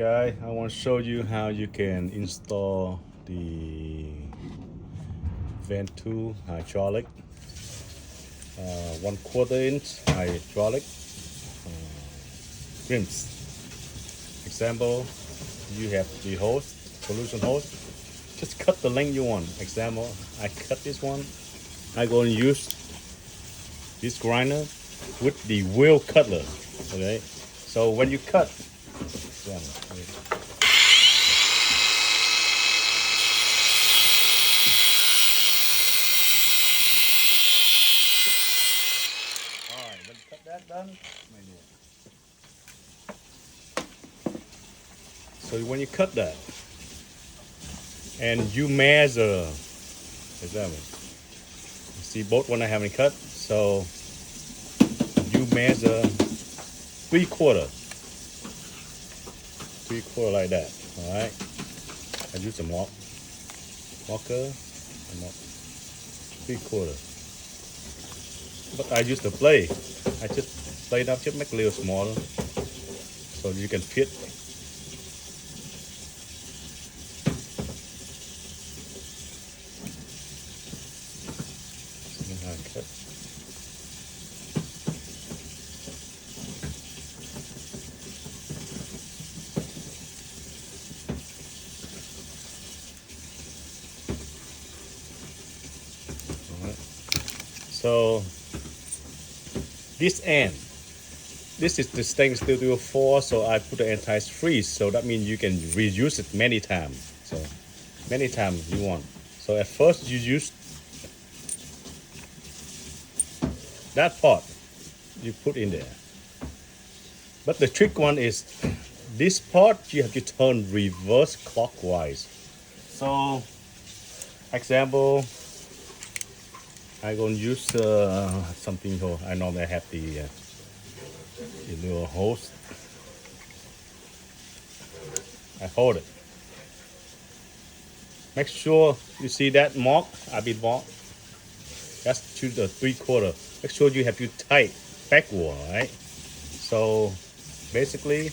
Guys, I want to show you how you can install the VANTOOL hydraulic 1/4 inch hydraulic crimps. Example, you have the hose, solution hose. Just cut the length you want. Example, I cut this one. I going to use this grinder with the wheel cutler. Okay, so when you cut, alright, when you cut that done, so when you cut that and you measure, example, you see both when I haven't cut, so you measure 3/4 like that. All right, I use a marker, and mark 3/4. But I use the blade. I just blade up, just make a little smaller, so you can fit. See how I cut. So this end, this is the stainless steel 4, so I put the anti-freeze, so that means you can reuse it many times. So many times you want. So at first you use that part, you put in there. But the trick one is this part you have to turn reverse clockwise. So example, I'm going to use something here. I normally have the little hose. I hold it. Make sure you see that mark, a bit mark. That's to the 3/4. Make sure you have you tight backward, right? So basically,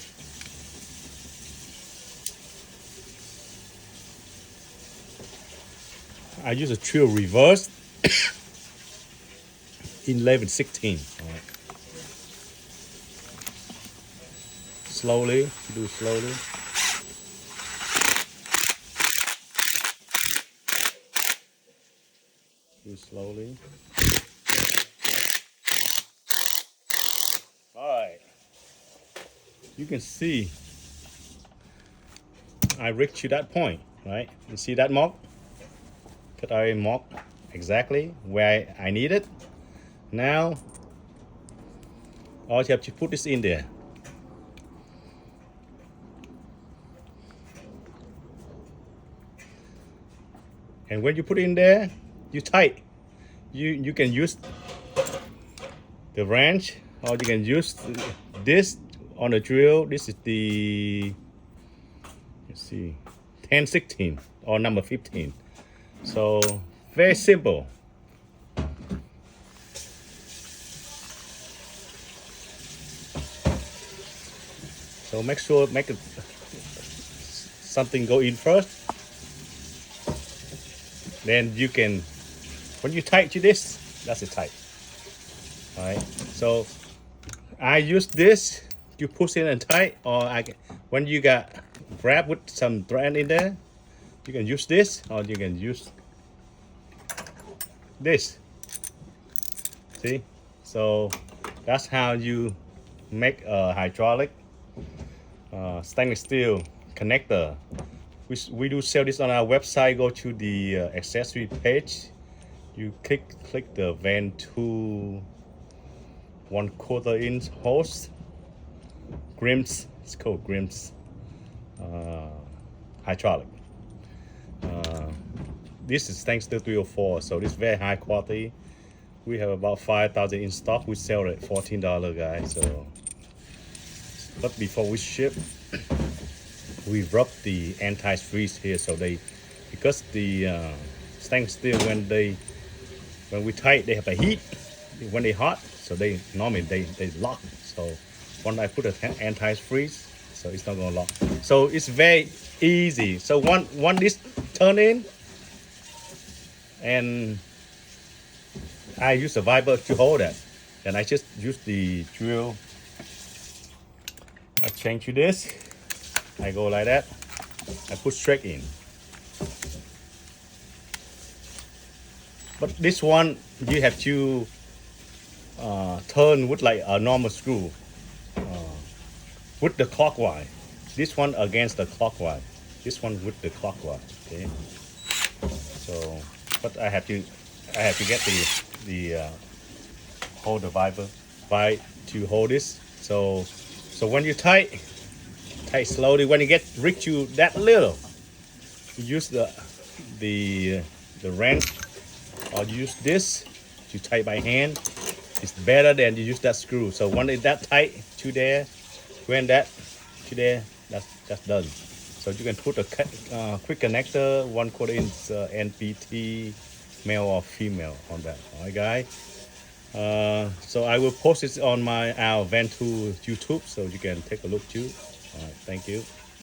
I use a drill reverse. 11/16. All right. Slowly, do slowly. Do slowly. All right. You can see I reached to that point, right? You see that mark? Cut I mark exactly where I need it. Now, all you have to put this in there. And when you put it in there, you tight. You can use the wrench, or you can use this on the drill. This is the, let's see, 10/16 or number 15. So very simple. So make sure make it something go in first. Then you can, when you tight to this, that's it tight. All right. So I use this. You push in and tight, or when you got wrap with some thread in there, you can use this, or you can use this. See? So that's how you make a hydraulic stainless steel connector. We do sell this on our website. Go to the accessory page. You click the VANTOOL 1/4 inch hose. Crimps. It's called crimps. Hydraulic. This is stainless steel 304, so this is very high quality. We have about 5,000 in stock. We sell it at $14, guys. So, but before we ship, we rub the anti-freeze here, so because the stainless steel when we tight, they have a heat when they hot, so they normally they lock. So when I put an anti-freeze, so so it's not gonna lock. So it's very easy. So one this turn in, and I use the viper to hold that. Then I just use the drill. I change to this. I go like that. I put straight in. But this one you have to turn with like a normal screw, with the clockwise. This one against the clockwise. This one with the clockwise. Okay. So, but I have to get the hold the viper to hold this. So when you tight slowly. When you get reach to that little, you use the wrench, or use this to tight by hand. It's better than you use that screw. So when it's that tight to there, when that to there, that's done. So you can put a quick connector, 1/4 inch NPT, male or female on that. All right, guys. So I will post it on our VANTOOL YouTube, so you can take a look too. All right, thank you.